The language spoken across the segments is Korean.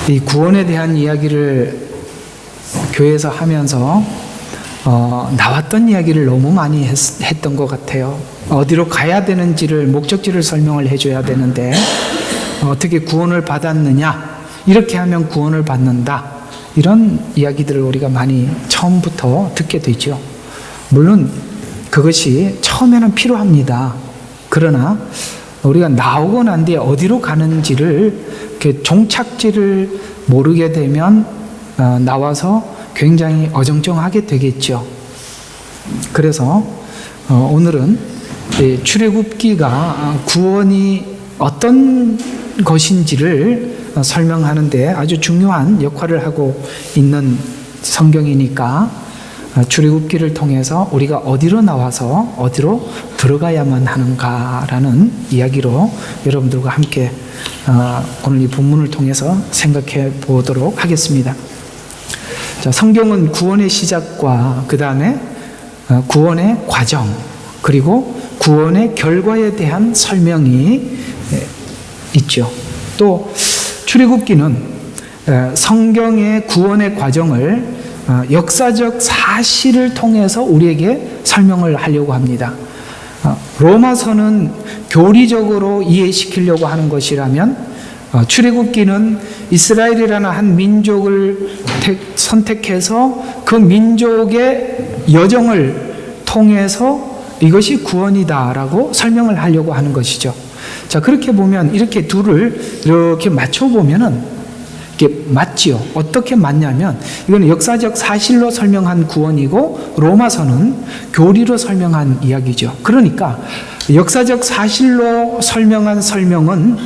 이 구원에 대한 이야기를 교회에서 하면서 나왔던 이야기를 너무 많이 했던 것 같아요. 어디로 가야 되는지를, 목적지를 설명을 해줘야 되는데 어떻게 구원을 받았느냐, 이렇게 하면 구원을 받는다, 이런 이야기들을 우리가 많이 처음부터 듣게 되죠. 물론 그것이 처음에는 필요합니다. 그러나 우리가 나오고 난 뒤에 어디로 가는지를, 이렇게 종착지를 모르게 되면 나와서 굉장히 어정쩡하게 되겠죠. 그래서 오늘은 출애굽기가 구원이 어떤 것인지를 설명하는데 아주 중요한 역할을 하고 있는 성경이니까 출애굽기를 통해서 우리가 어디로 나와서 어디로 들어가야만 하는가라는 이야기로 여러분들과 함께 오늘 이 본문을 통해서 생각해 보도록 하겠습니다. 자, 성경은 구원의 시작과 그 다음에 구원의 과정, 그리고 구원의 결과에 대한 설명이 있죠. 또 출애굽기는 성경의 구원의 과정을 역사적 사실을 통해서 우리에게 설명을 하려고 합니다. 로마서는 교리적으로 이해시키려고 하는 것이라면 출애굽기는 이스라엘이라는 한 민족을 선택해서 그 민족의 여정을 통해서 이것이 구원이다라고 설명을 하려고 하는 것이죠. 자, 그렇게 보면 이렇게 둘을 이렇게 맞춰보면은 이게 맞지요. 어떻게 맞냐면 이건 역사적 사실로 설명한 구원이고 로마서는 교리로 설명한 이야기죠. 그러니까 역사적 사실로 설명한 설명은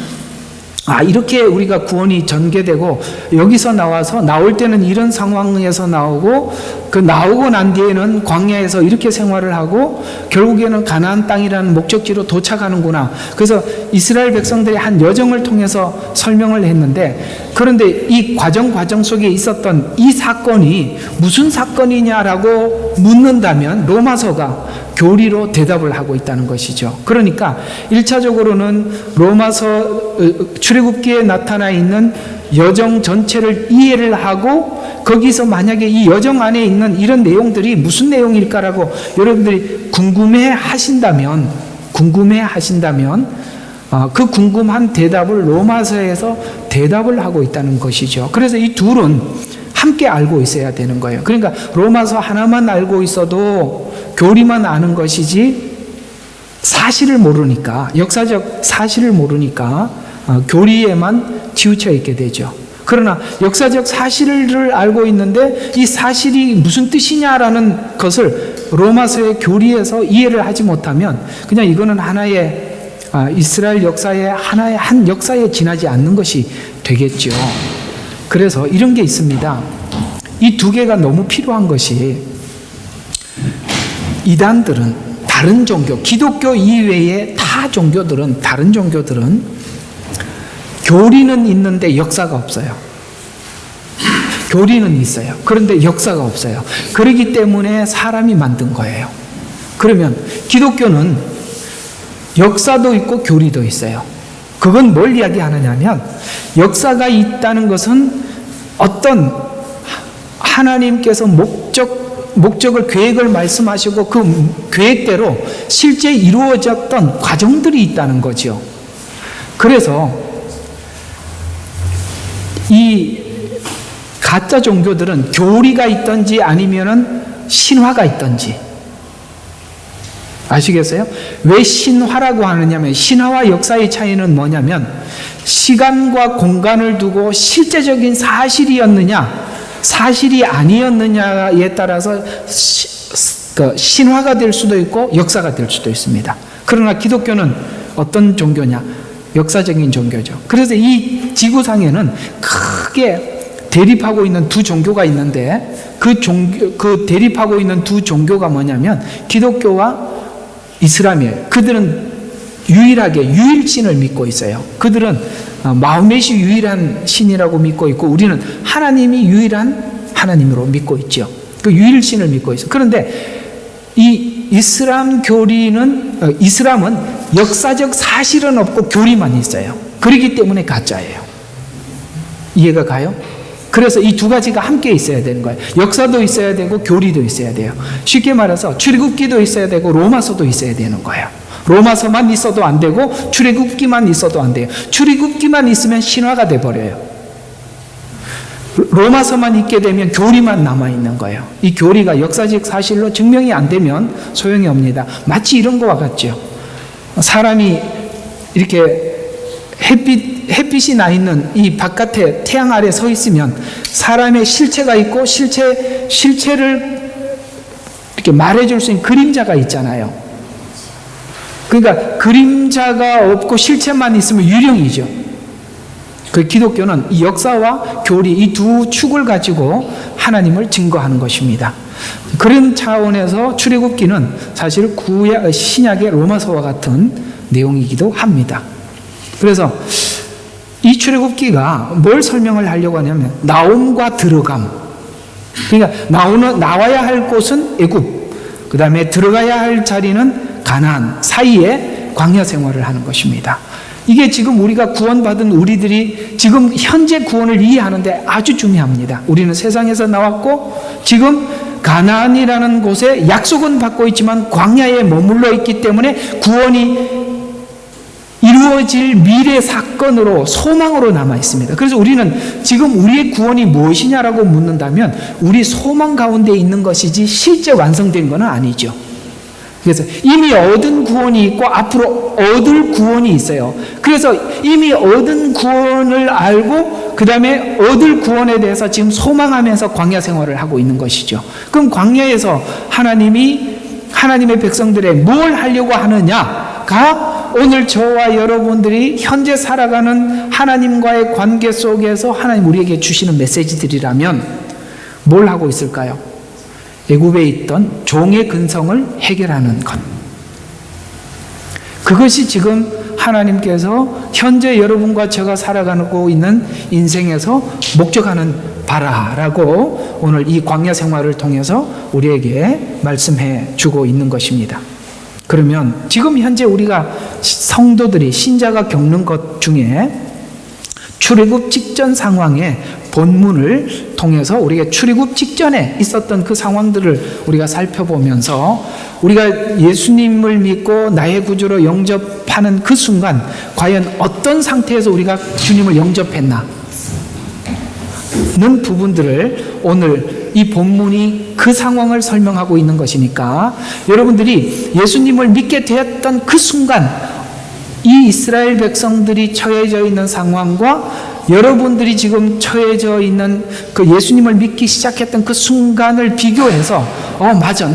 이렇게 우리가 구원이 전개되고 여기서 나와서 나올 때는 이런 상황에서 나오고 그 나오고 난 뒤에는 광야에서 이렇게 생활을 하고 결국에는 가나안 땅이라는 목적지로 도착하는구나. 그래서 이스라엘 백성들의 한 여정을 통해서 설명을 했는데, 그런데 이 과정 속에 있었던 이 사건이 무슨 사건이냐라고 묻는다면 로마서가 교리로 대답을 하고 있다는 것이죠. 그러니까 1차적으로는 로마서 출애굽기에 나타나 있는 여정 전체를 이해를 하고 거기서 만약에 이 여정 안에 있는 이런 내용들이 무슨 내용일까라고 여러분들이 궁금해 하신다면 그 궁금한 대답을 로마서에서 대답을 하고 있다는 것이죠. 그래서 이 둘은 함께 알고 있어야 되는 거예요. 그러니까 로마서 하나만 알고 있어도 교리만 아는 것이지 사실을 모르니까, 역사적 사실을 모르니까 교리에만 치우쳐 있게 되죠. 그러나 역사적 사실을 알고 있는데 이 사실이 무슨 뜻이냐라는 것을 로마서의 교리에서 이해를 하지 못하면 그냥 이거는 하나의 이스라엘 역사의 하나의 한 역사에 지나지 않는 것이 되겠죠. 그래서 이런 게 있습니다. 이 두 개가 너무 필요한 것이, 이단들은, 다른 종교, 기독교 이외의 다른 종교들은 교리는 있는데 역사가 없어요. 교리는 있어요. 그런데 역사가 없어요. 그렇기 때문에 사람이 만든 거예요. 그러면 기독교는 역사도 있고 교리도 있어요. 그건 뭘 이야기하느냐면, 역사가 있다는 것은 어떤 하나님께서 목적을, 계획을 말씀하시고 그 계획대로 실제 이루어졌던 과정들이 있다는 거죠. 그래서 이 가짜 종교들은 교리가 있든지 아니면은 신화가 있든지, 아시겠어요? 왜 신화라고 하느냐면, 신화와 역사의 차이는 뭐냐면 시간과 공간을 두고 실제적인 사실이었느냐 사실이 아니었느냐에 따라서 신화가 될 수도 있고 역사가 될 수도 있습니다. 그러나 기독교는 어떤 종교냐? 역사적인 종교죠. 그래서 이 지구상에는 크게 대립하고 있는 두 종교가 있는데 그 대립하고 있는 두 종교가 뭐냐면 기독교와 이슬람이에요. 그들은 유일하게 유일신을 믿고 있어요. 그들은 마호멧이 유일한 신이라고 믿고 있고 우리는 하나님이 유일한 하나님으로 믿고 있죠. 그 유일신을 믿고 있어요. 그런데 이 이슬람 교리는 이슬람은 역사적 사실은 없고 교리만 있어요. 그렇기 때문에 가짜예요. 이해가 가요? 그래서 이 두 가지가 함께 있어야 되는 거예요. 역사도 있어야 되고 교리도 있어야 돼요. 쉽게 말해서 출애굽기도 있어야 되고 로마서도 있어야 되는 거예요. 로마서만 있어도 안 되고 출애굽기만 있어도 안 돼요. 출애굽기만 있으면 신화가 돼버려요. 로마서만 있게 되면 교리만 남아있는 거예요. 이 교리가 역사적 사실로 증명이 안 되면 소용이 없습니다. 마치 이런 거와 같죠. 사람이 이렇게 햇빛이 나 있는 이 바깥에 태양 아래 서 있으면 사람의 실체가 있고 실체를 이렇게 말해줄 수 있는 그림자가 있잖아요. 그러니까 그림자가 없고 실체만 있으면 유령이죠. 그 기독교는 이 역사와 교리 이 두 축을 가지고 하나님을 증거하는 것입니다. 그런 차원에서 출애굽기는 사실 신약의 로마서와 같은 내용이기도 합니다. 그래서 이 출애굽기가 뭘 설명을 하려고 하냐면 나옴과 들어감. 그러니까 나와야 할 곳은 애굽, 그 다음에 들어가야 할 자리는 가나안 사이에 광야 생활을 하는 것입니다. 이게 지금 우리가 구원받은 우리들이 지금 현재 구원을 이해하는데 아주 중요합니다. 우리는 세상에서 나왔고 지금 가나안이라는 곳에 약속은 받고 있지만 광야에 머물러 있기 때문에 구원이 이루어질 미래 사건으로 소망으로 남아 있습니다. 그래서 우리는 지금 우리의 구원이 무엇이냐라고 묻는다면 우리 소망 가운데 있는 것이지 실제 완성된 건 아니죠. 그래서 이미 얻은 구원이 있고 앞으로 얻을 구원이 있어요. 그래서 이미 얻은 구원을 알고 그 다음에 얻을 구원에 대해서 지금 소망하면서 광야 생활을 하고 있는 것이죠. 그럼 광야에서 하나님의 백성들의 뭘 하려고 하느냐가 오늘 저와 여러분들이 현재 살아가는 하나님과의 관계 속에서 하나님 우리에게 주시는 메시지들이라면 뭘 하고 있을까요? 애굽에 있던 종의 근성을 해결하는 것. 그것이 지금 하나님께서 현재 여러분과 제가 살아가고 있는 인생에서 목적하는 바라라고 오늘 이 광야 생활을 통해서 우리에게 말씀해 주고 있는 것입니다. 그러면 지금 현재 우리가 성도들이 신자가 겪는 것 중에 출애굽 직전 상황에 본문을 통해서 우리가 출애굽 직전에 있었던 그 상황들을 우리가 살펴보면서 우리가 예수님을 믿고 나의 구주로 영접하는 그 순간 과연 어떤 상태에서 우리가 주님을 영접했나 는 부분들을 오늘 이 본문이 그 상황을 설명하고 있는 것이니까 여러분들이 예수님을 믿게 되었던 그 순간 이 이스라엘 백성들이 처해져 있는 상황과 여러분들이 지금 처해져 있는 그 예수님을 믿기 시작했던 그 순간을 비교해서 맞아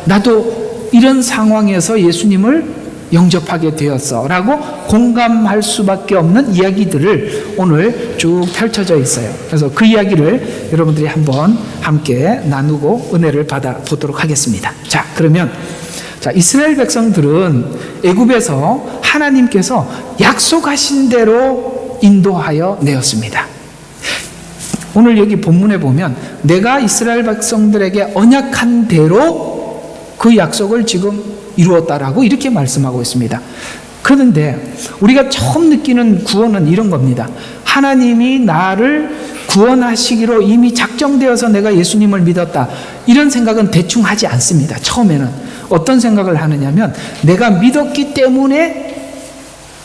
나도 이런 상황에서 예수님을 영접하게 되었어 라고 공감할 수밖에 없는 이야기들을 오늘 쭉 펼쳐져 있어요. 그래서 그 이야기를 여러분들이 한번 함께 나누고 은혜를 받아보도록 하겠습니다. 자, 그러면 이스라엘 백성들은 애굽에서 하나님께서 약속하신 대로 인도하여 내었습니다. 오늘 여기 본문에 보면 내가 이스라엘 백성들에게 언약한 대로 그 약속을 지금 이루었다라고 이렇게 말씀하고 있습니다. 그런데 우리가 처음 느끼는 구원은 이런 겁니다. 하나님이 나를 구원하시기로 이미 작정되어서 내가 예수님을 믿었다. 이런 생각은 대충 하지 않습니다. 처음에는 어떤 생각을 하느냐면 내가 믿었기 때문에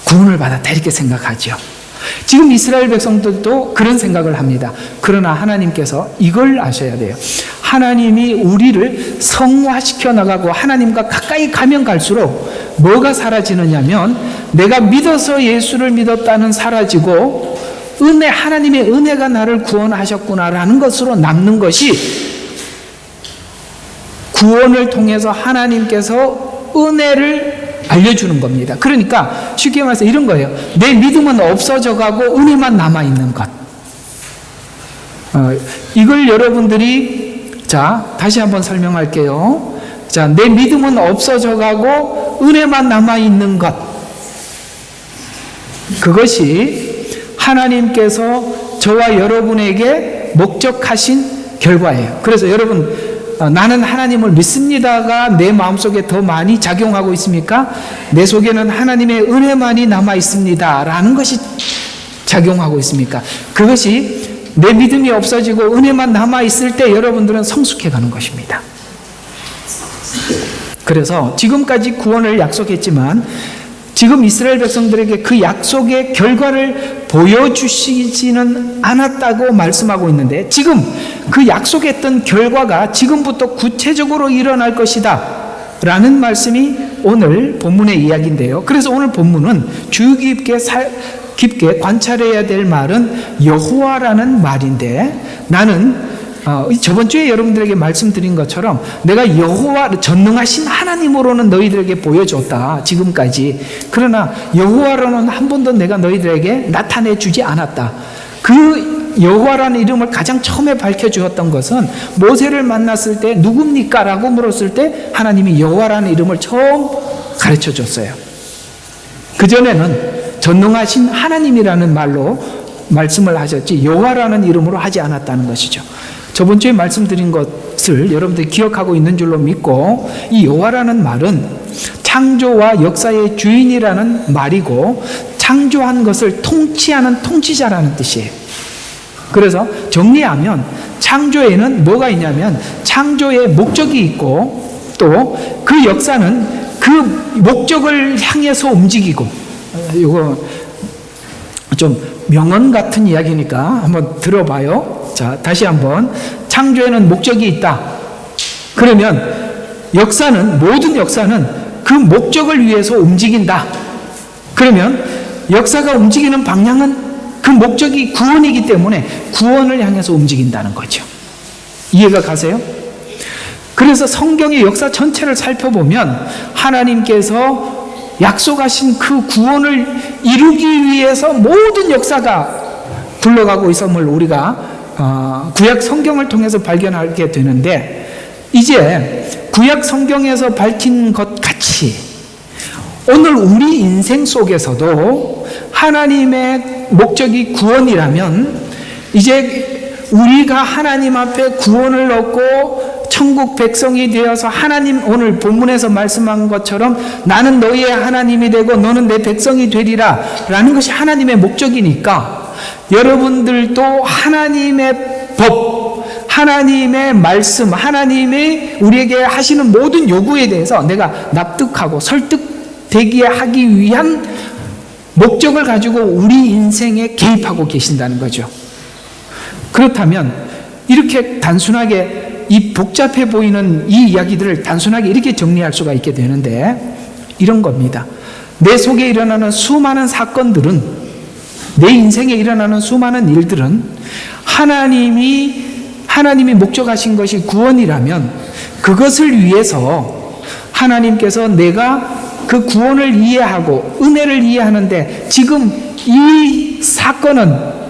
구원을 받았다 이렇게 생각하죠. 지금 이스라엘 백성들도 그런 생각을 합니다. 그러나 하나님께서 이걸 아셔야 돼요. 하나님이 우리를 성화시켜 나가고 하나님과 가까이 가면 갈수록 뭐가 사라지느냐면 내가 믿어서 예수를 믿었다는 사라지고 하나님의 은혜가 나를 구원하셨구나라는 것으로 남는 것이 구원을 통해서 하나님께서 은혜를 알려주는 겁니다. 그러니까 쉽게 말해서 이런 거예요. 내 믿음은 없어져 가고 은혜만 남아있는 것. 이걸 여러분들이 다시 한번 설명할게요. 내 믿음은 없어져 가고 은혜만 남아있는 것. 그것이 하나님께서 저와 여러분에게 목적하신 결과예요. 그래서 여러분 나는 하나님을 믿습니다가 내 마음속에 더 많이 작용하고 있습니까? 내 속에는 하나님의 은혜만이 남아 있습니다 라는 것이 작용하고 있습니까? 그것이 내 믿음이 없어지고 은혜만 남아있을 때 여러분들은 성숙해가는 것입니다. 그래서 지금까지 구원을 약속했지만 지금 이스라엘 백성들에게 그 약속의 결과를 보여주시지는 않았다고 말씀하고 있는데, 지금 그 약속했던 결과가 지금부터 구체적으로 일어날 것이다 라는 말씀이 오늘 본문의 이야기인데요. 그래서 오늘 본문은 주의 깊게 관찰해야 될 말은 여호와라는 말인데, 나는 저번 주에 여러분들에게 말씀드린 것처럼 내가 여호와, 전능하신 하나님으로는 너희들에게 보여줬다 지금까지. 그러나 여호와로는 한 번도 내가 너희들에게 나타내 주지 않았다. 그 여호와라는 이름을 가장 처음에 밝혀주었던 것은 모세를 만났을 때 누굽니까? 라고 물었을 때 하나님이 여호와라는 이름을 처음 가르쳐줬어요. 그전에는 전능하신 하나님이라는 말로 말씀을 하셨지 여호와라는 이름으로 하지 않았다는 것이죠. 저번 주에 말씀드린 것을 여러분들이 기억하고 있는 줄로 믿고, 이 여호와라는 말은 창조와 역사의 주인이라는 말이고 창조한 것을 통치하는 통치자라는 뜻이에요. 그래서 정리하면 창조에는 뭐가 있냐면 창조의 목적이 있고 또 그 역사는 그 목적을 향해서 움직이고, 이거 좀 명언 같은 이야기니까 한번 들어봐요. 자, 다시 한번. 창조에는 목적이 있다. 그러면 역사는, 모든 역사는 그 목적을 위해서 움직인다. 그러면 역사가 움직이는 방향은 그 목적이 구원이기 때문에 구원을 향해서 움직인다는 거죠. 이해가 가세요? 그래서 성경의 역사 전체를 살펴보면 하나님께서 약속하신 그 구원을 이루기 위해서 모든 역사가 굴러가고 있음을 우리가 구약 성경을 통해서 발견하게 되는데, 이제 구약 성경에서 밝힌 것 같이 오늘 우리 인생 속에서도 하나님의 목적이 구원이라면, 이제 우리가 하나님 앞에 구원을 얻고 천국 백성이 되어서 하나님, 오늘 본문에서 말씀한 것처럼 나는 너희의 하나님이 되고 너는 내 백성이 되리라 라는 것이 하나님의 목적이니까, 여러분들도 하나님의 법, 하나님의 말씀, 하나님이 우리에게 하시는 모든 요구에 대해서 내가 납득하고 설득되게 하기 위한 목적을 가지고 우리 인생에 개입하고 계신다는 거죠. 그렇다면 이렇게 단순하게 이 복잡해 보이는 이 이야기들을 단순하게 이렇게 정리할 수가 있게 되는데, 이런 겁니다. 내 속에 일어나는 수많은 사건들은, 내 인생에 일어나는 수많은 일들은 하나님이 목적하신 것이 구원이라면 그것을 위해서 하나님께서 내가 그 구원을 이해하고 은혜를 이해하는데, 지금 이 사건은,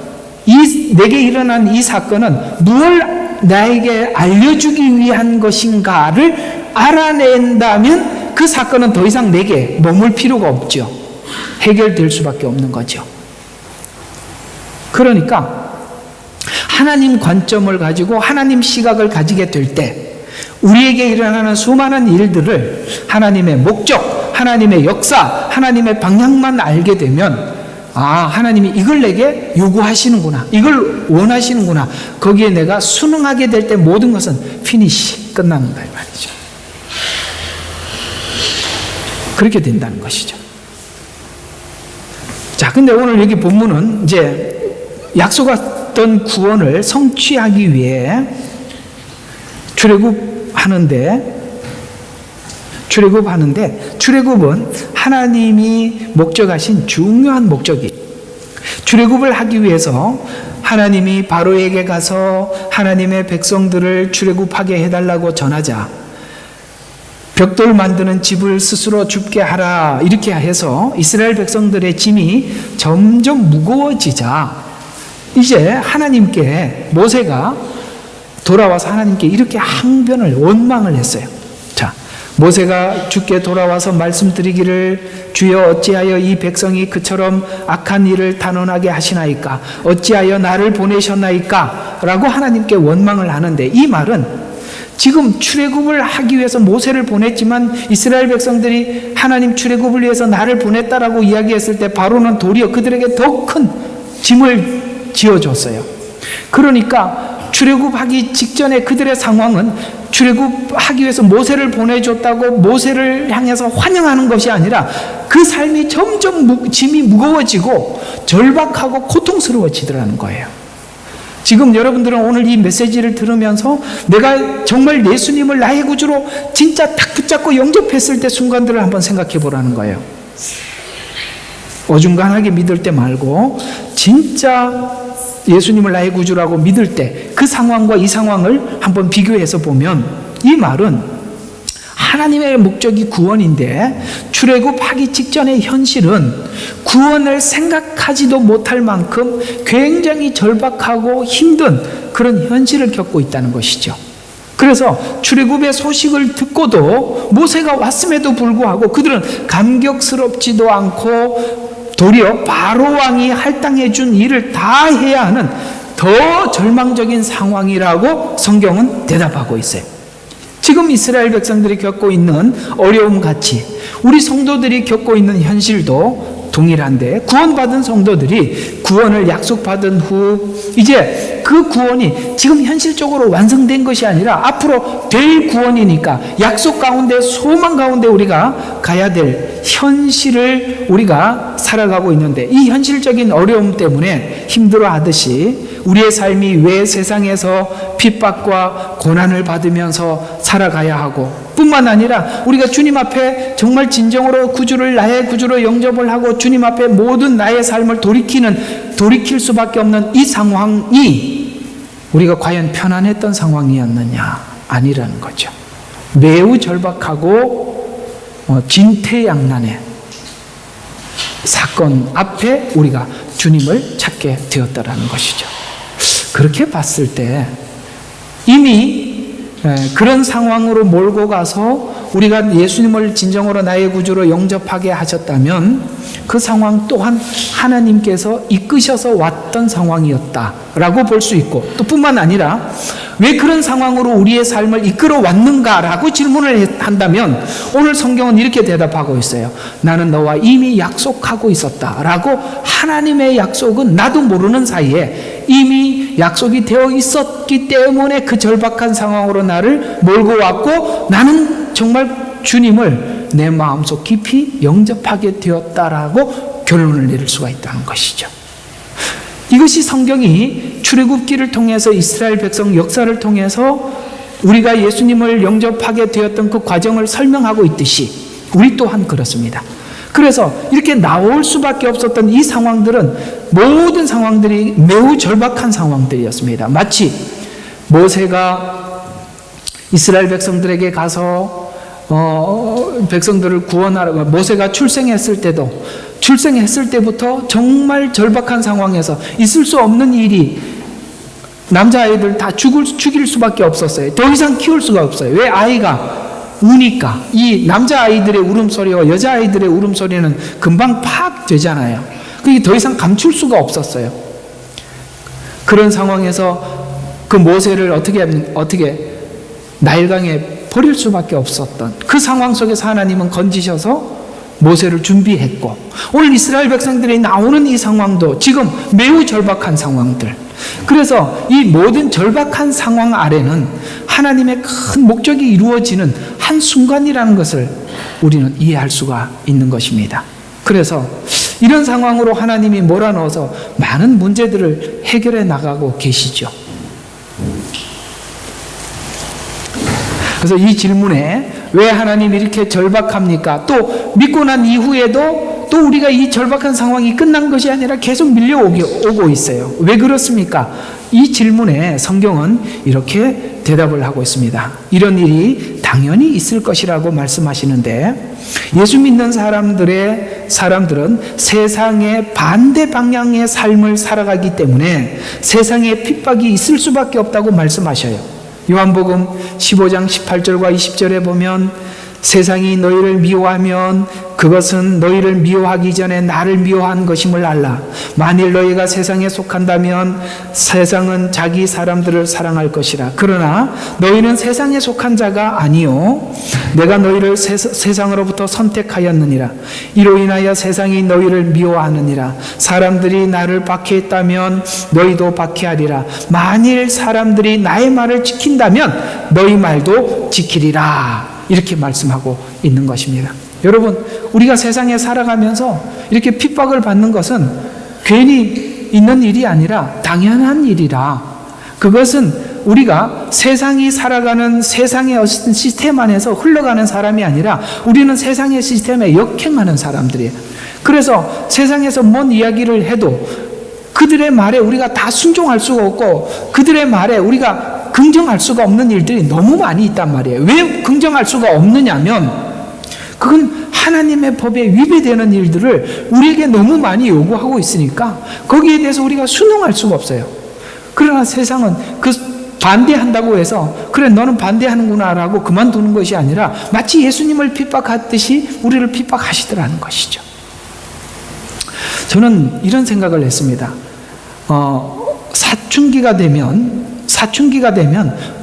내게 일어난 이 사건은 무엇을 나에게 알려주기 위한 것인가를 알아낸다면 그 사건은 더 이상 내게 머물 필요가 없죠. 해결될 수밖에 없는 거죠. 그러니까 하나님 관점을 가지고 하나님 시각을 가지게 될 때 우리에게 일어나는 수많은 일들을 하나님의 목적, 하나님의 역사, 하나님의 방향만 알게 되면, 하나님이 이걸 내게 요구하시는구나, 이걸 원하시는구나, 거기에 내가 순응하게 될 때 모든 것은 피니시, 끝나는 거예요 말이죠. 그렇게 된다는 것이죠. 자, 근데 오늘 여기 본문은 이제 약속했던 구원을 성취하기 위해 출애굽은 하나님이 목적하신 중요한 목적이, 출애굽을 하기 위해서 하나님이 바로에게 가서 하나님의 백성들을 출애굽하게 해달라고 전하자, 벽돌 만드는 집을 스스로 줍게 하라 이렇게 해서 이스라엘 백성들의 짐이 점점 무거워지자, 이제 하나님께 모세가 돌아와서 하나님께 이렇게 항변을, 원망을 했어요. 자, 모세가 주께 돌아와서 말씀드리기를, 주여 어찌하여 이 백성이 그처럼 악한 일을 단언하게 하시나이까? 어찌하여 나를 보내셨나이까? 라고 하나님께 원망을 하는데, 이 말은 지금 출애굽을 하기 위해서 모세를 보냈지만 이스라엘 백성들이 하나님 출애굽을 위해서 나를 보냈다라고 이야기했을 때 바로는 도리어 그들에게 더 큰 짐을 지어줬어요. 그러니까 출애굽하기 직전에 그들의 상황은 출애굽하기 위해서 모세를 보내줬다고 모세를 향해서 환영하는 것이 아니라 그 삶이 점점 짐이 무거워지고 절박하고 고통스러워지더라는 거예요. 지금 여러분들은 오늘 이 메시지를 들으면서 내가 정말 예수님을 나의 구주로 진짜 딱 붙잡고 영접했을 때 순간들을 한번 생각해 보라는 거예요. 어중간하게 믿을 때 말고 진짜 예수님을 나의 구주라고 믿을 때 그 상황과 이 상황을 한번 비교해서 보면 이 말은 하나님의 목적이 구원인데 출애굽하기 직전의 현실은 구원을 생각하지도 못할 만큼 굉장히 절박하고 힘든 그런 현실을 겪고 있다는 것이죠. 그래서 출애굽의 소식을 듣고도 모세가 왔음에도 불구하고 그들은 감격스럽지도 않고 도리어 바로 왕이 할당해 준 일을 다 해야 하는 더 절망적인 상황이라고 성경은 대답하고 있어요. 지금 이스라엘 백성들이 겪고 있는 어려움 같이 우리 성도들이 겪고 있는 현실도 동일한데 구원받은 성도들이 구원을 약속받은 후 이제 그 구원이 지금 현실적으로 완성된 것이 아니라 앞으로 될 구원이니까 약속 가운데 소망 가운데 우리가 가야 될 현실을 우리가 살아가고 있는데 이 현실적인 어려움 때문에 힘들어하듯이 우리의 삶이 왜 세상에서 핍박과 고난을 받으면서 살아가야 하고 뿐만 아니라 우리가 주님 앞에 정말 진정으로 구주를 나의 구주로 영접을 하고 주님 앞에 모든 나의 삶을 돌이킬 수밖에 없는 이 상황이 우리가 과연 편안했던 상황이었느냐? 아니라는 거죠. 매우 절박하고 진퇴양난의 사건 앞에 우리가 주님을 찾게 되었다라는 것이죠. 그렇게 봤을 때 이미 그런 상황으로 몰고 가서 우리가 예수님을 진정으로 나의 구주로 영접하게 하셨다면 그 상황 또한 하나님께서 이끄셔서 왔던 상황이었다라고 볼 수 있고 또 뿐만 아니라 왜 그런 상황으로 우리의 삶을 이끌어 왔는가라고 질문을 한다면 오늘 성경은 이렇게 대답하고 있어요. 나는 너와 이미 약속하고 있었다라고 하나님의 약속은 나도 모르는 사이에 이미 약속이 되어 있었기 때문에 그 절박한 상황으로 나를 몰고 왔고 나는 정말 주님을 내 마음속 깊이 영접하게 되었다라고 결론을 내릴 수가 있다는 것이죠. 이것이 성경이 출애굽기를 통해서 이스라엘 백성 역사를 통해서 우리가 예수님을 영접하게 되었던 그 과정을 설명하고 있듯이 우리 또한 그렇습니다. 그래서 이렇게 나올 수밖에 없었던 이 상황들은 모든 상황들이 매우 절박한 상황들이었습니다. 마치 모세가 이스라엘 백성들에게 가서 백성들을 구원하러 모세가 출생했을 때부터 정말 절박한 상황에서 있을 수 없는 일이 남자아이들 다 죽일 수밖에 없었어요. 더 이상 키울 수가 없어요. 왜? 아이가 우니까. 이 남자아이들의 울음소리와 여자아이들의 울음소리는 금방 파악되잖아요. 그게 더 이상 감출 수가 없었어요. 그런 상황에서 그 모세를 어떻게 나일강에 버릴 수밖에 없었던 그 상황 속에서 하나님은 건지셔서 모세를 준비했고 오늘 이스라엘 백성들이 나오는 이 상황도 지금 매우 절박한 상황들. 그래서 이 모든 절박한 상황 아래는 하나님의 큰 목적이 이루어지는 한순간이라는 것을 우리는 이해할 수가 있는 것입니다. 그래서 이런 상황으로 하나님이 몰아넣어서 많은 문제들을 해결해 나가고 계시죠. 그래서 이 질문에 왜 하나님이 이렇게 절박합니까? 또 믿고 난 이후에도 또 우리가 이 절박한 상황이 끝난 것이 아니라 계속 밀려오고 있어요. 왜 그렇습니까? 이 질문에 성경은 이렇게 대답을 하고 있습니다. 이런 일이 당연히 있을 것이라고 말씀하시는데 예수 믿는 사람들은 세상의 반대 방향의 삶을 살아가기 때문에 세상에 핍박이 있을 수밖에 없다고 말씀하셔요. 요한복음 15장 18절과 20절에 보면 세상이 너희를 미워하면 그것은 너희를 미워하기 전에 나를 미워한 것임을 알라. 만일 너희가 세상에 속한다면 세상은 자기 사람들을 사랑할 것이라. 그러나 너희는 세상에 속한 자가 아니요 내가 너희를 세상으로부터 선택하였느니라. 이로 인하여 세상이 너희를 미워하느니라. 사람들이 나를 박해했다면 너희도 박해하리라. 만일 사람들이 나의 말을 지킨다면 너희 말도 지키리라. 이렇게 말씀하고 있는 것입니다. 여러분, 우리가 세상에 살아가면서 이렇게 핍박을 받는 것은 괜히 있는 일이 아니라 당연한 일이라. 그것은 우리가 세상이 살아가는 세상의 어떤 시스템 안에서 흘러가는 사람이 아니라 우리는 세상의 시스템에 역행하는 사람들이에요. 그래서 세상에서 뭔 이야기를 해도 그들의 말에 우리가 다 순종할 수가 없고 그들의 말에 우리가 긍정할 수가 없는 일들이 너무 많이 있단 말이에요. 왜 긍정할 수가 없느냐면 그건 하나님의 법에 위배되는 일들을 우리에게 너무 많이 요구하고 있으니까 거기에 대해서 우리가 순응할 수가 없어요. 그러나 세상은 그 반대한다고 해서 그래 너는 반대하는구나 라고 그만두는 것이 아니라 마치 예수님을 핍박하듯이 우리를 핍박하시더라는 것이죠. 저는 이런 생각을 했습니다. 사춘기가 되면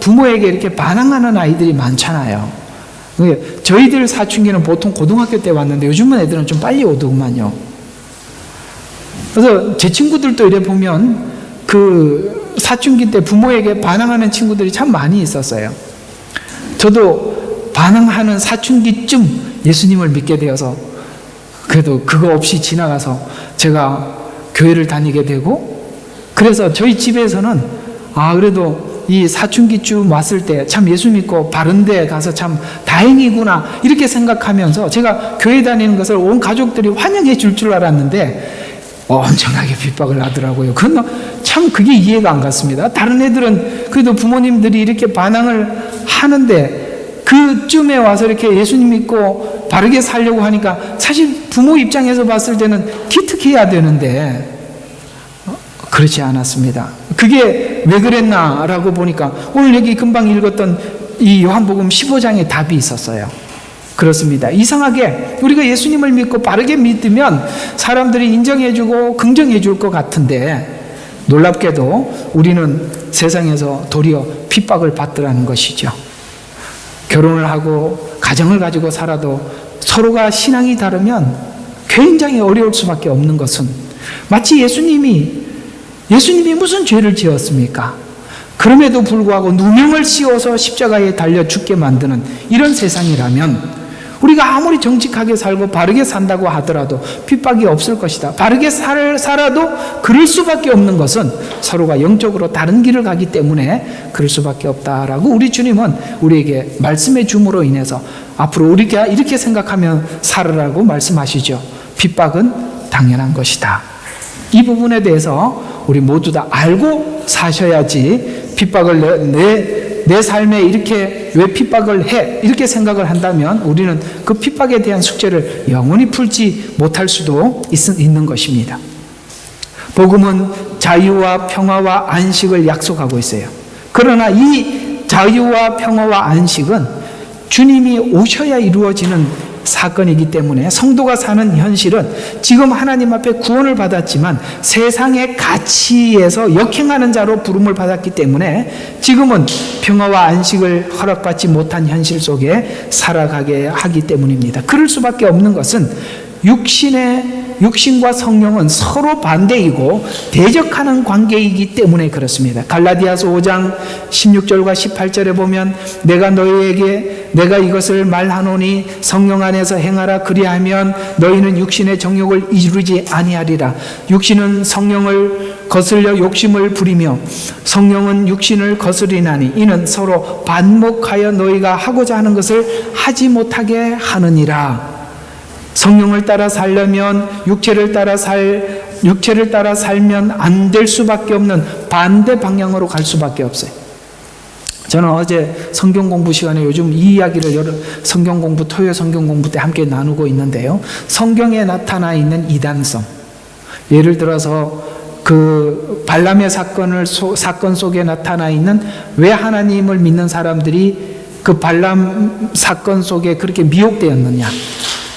부모에게 이렇게 반항하는 아이들이 많잖아요. 저희들 사춘기는 보통 고등학교 때 왔는데 요즘은 애들은 좀 빨리 오더구만요. 그래서 제 친구들도 이래 보면 그 사춘기 때 부모에게 반항하는 친구들이 참 많이 있었어요. 저도 반항하는 사춘기쯤 예수님을 믿게 되어서 그래도 그거 없이 지나가서 제가 교회를 다니게 되고 그래서 저희 집에서는 그래도 이 사춘기쯤 왔을 때 참 예수 믿고 바른 데 가서 참 다행이구나 이렇게 생각하면서 제가 교회 다니는 것을 온 가족들이 환영해 줄 줄 알았는데 엄청나게 핍박을 하더라고요. 그건 참 그게 이해가 안 갔습니다. 다른 애들은 그래도 부모님들이 이렇게 반항을 하는데 그쯤에 와서 이렇게 예수님 믿고 바르게 살려고 하니까 사실 부모 입장에서 봤을 때는 기특해야 되는데 그렇지 않았습니다. 그게 왜 그랬나라고 보니까 오늘 여기 금방 읽었던 이 요한복음 15장에 답이 있었어요. 그렇습니다. 이상하게 우리가 예수님을 믿고 바르게 믿으면 사람들이 인정해주고 긍정해줄 것 같은데 놀랍게도 우리는 세상에서 도리어 핍박을 받더라는 것이죠. 결혼을 하고 가정을 가지고 살아도 서로가 신앙이 다르면 굉장히 어려울 수밖에 없는 것은 마치 예수님이 무슨 죄를 지었습니까? 그럼에도 불구하고 누명을 씌워서 십자가에 달려 죽게 만드는 이런 세상이라면 우리가 아무리 정직하게 살고 바르게 산다고 하더라도 핍박이 없을 것이다. 바르게 살아도 그럴 수밖에 없는 것은 서로가 영적으로 다른 길을 가기 때문에 그럴 수밖에 없다라고 우리 주님은 우리에게 말씀해 줌으로 인해서 앞으로 우리가 이렇게 생각하면 살으라고 말씀하시죠. 핍박은 당연한 것이다. 이 부분에 대해서 우리 모두 다 알고 사셔야지 핍박을 내 삶에 이렇게 왜 핍박을 해? 이렇게 생각을 한다면 우리는 그 핍박에 대한 숙제를 영원히 풀지 못할 수도 있는 것입니다. 복음은 자유와 평화와 안식을 약속하고 있어요. 그러나 이 자유와 평화와 안식은 주님이 오셔야 이루어지는 사건이기 때문에 성도가 사는 현실은 지금 하나님 앞에 구원을 받았지만 세상의 가치에서 역행하는 자로 부름을 받았기 때문에 지금은 평화와 안식을 허락받지 못한 현실 속에 살아가게 하기 때문입니다. 그럴 수밖에 없는 것은 육신과 성령은 서로 반대이고 대적하는 관계이기 때문에 그렇습니다. 갈라디아서 5장 16절과 18절에 보면 내가 이것을 말하노니 성령 안에서 행하라 그리하면 너희는 육신의 정욕을 이루지 아니하리라. 육신은 성령을 거슬려 욕심을 부리며 성령은 육신을 거스리나니 이는 서로 반목하여 너희가 하고자 하는 것을 하지 못하게 하느니라. 성령을 따라 살려면 육체를 따라 살면 안 될 수밖에 없는 반대 방향으로 갈 수밖에 없어요. 저는 어제 성경 공부 시간에 요즘 이 이야기를 성경 공부, 토요 성경 공부 때 함께 나누고 있는데요. 성경에 나타나 있는 이단성. 예를 들어서 그 발람의 사건 속에 나타나 있는 왜 하나님을 믿는 사람들이 그 발람 사건 속에 그렇게 미혹되었느냐?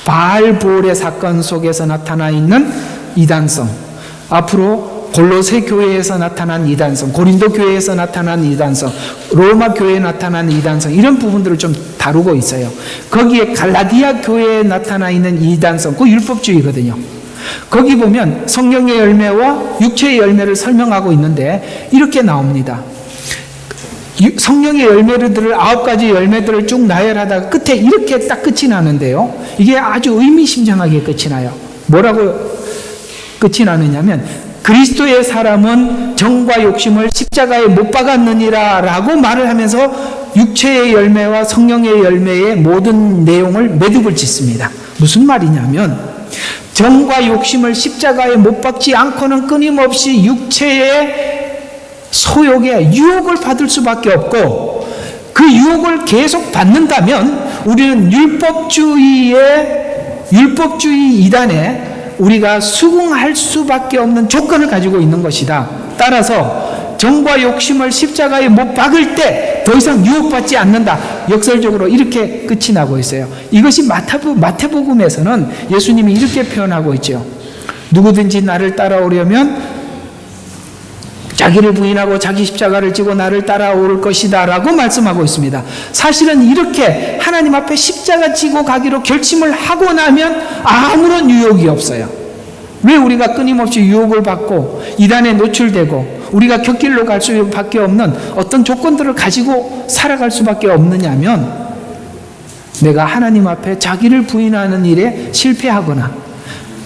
바알볼의 사건 속에서 나타나 있는 이단성, 앞으로 골로새 교회에서 나타난 이단성, 고린도 교회에서 나타난 이단성, 로마 교회에 나타난 이단성, 이런 부분들을 좀 다루고 있어요. 거기에 갈라디아 교회에 나타나 있는 이단성, 그 율법주의거든요. 거기 보면 성령의 열매와 육체의 열매를 설명하고 있는데 이렇게 나옵니다. 성령의 열매들을 9가지 열매들을 쭉 나열하다가 끝에 이렇게 딱 끝이 나는데요. 이게 아주 의미심장하게 끝이 나요. 뭐라고 끝이 나느냐면 그리스도의 사람은 정과 욕심을 십자가에 못 박았느니라 라고 말을 하면서 육체의 열매와 성령의 열매의 모든 내용을 매듭을 짓습니다. 무슨 말이냐면 정과 욕심을 십자가에 못 박지 않고는 끊임없이 육체의 소욕에 유혹을 받을 수밖에 없고 그 유혹을 계속 받는다면 우리는 율법주의 이단에 우리가 수긍할 수밖에 없는 조건을 가지고 있는 것이다. 따라서 정과 욕심을 십자가에 못 박을 때 더 이상 유혹받지 않는다. 역설적으로 이렇게 끝이 나고 있어요. 이것이 마태복음에서는 예수님이 이렇게 표현하고 있죠. 누구든지 나를 따라오려면 자기를 부인하고 자기 십자가를 지고 나를 따라올 것이다 라고 말씀하고 있습니다. 사실은 이렇게 하나님 앞에 십자가 지고 가기로 결심을 하고 나면 아무런 유혹이 없어요. 왜 우리가 끊임없이 유혹을 받고 이단에 노출되고 우리가 곁길로 갈 수밖에 없는 어떤 조건들을 가지고 살아갈 수밖에 없느냐면 내가 하나님 앞에 자기를 부인하는 일에 실패하거나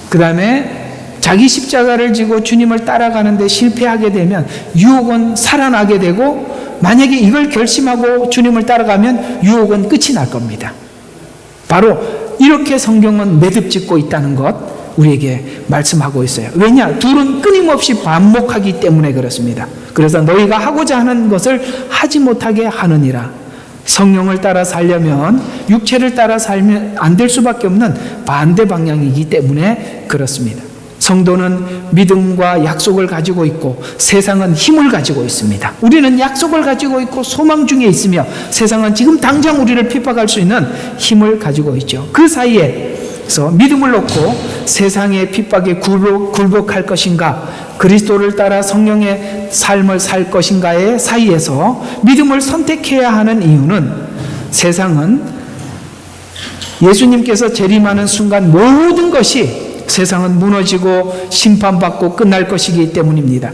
그 다음에 자기 십자가를 지고 주님을 따라가는데 실패하게 되면 유혹은 살아나게 되고 만약에 이걸 결심하고 주님을 따라가면 유혹은 끝이 날 겁니다. 바로 이렇게 성경은 매듭짓고 있다는 것 우리에게 말씀하고 있어요. 왜냐? 둘은 끊임없이 반복하기 때문에 그렇습니다. 그래서 너희가 하고자 하는 것을 하지 못하게 하느니라. 성령을 따라 살려면 육체를 따라 살면 안 될 수밖에 없는 반대 방향이기 때문에 그렇습니다. 성도는 믿음과 약속을 가지고 있고 세상은 힘을 가지고 있습니다. 우리는 약속을 가지고 있고 소망 중에 있으며 세상은 지금 당장 우리를 핍박할 수 있는 힘을 가지고 있죠. 그 사이에서 믿음을 놓고 세상의 핍박에 굴복할 것인가 그리스도를 따라 성령의 삶을 살 것인가의 사이에서 믿음을 선택해야 하는 이유는 세상은 예수님께서 재림하는 순간 모든 것이 세상은 무너지고 심판받고 끝날 것이기 때문입니다.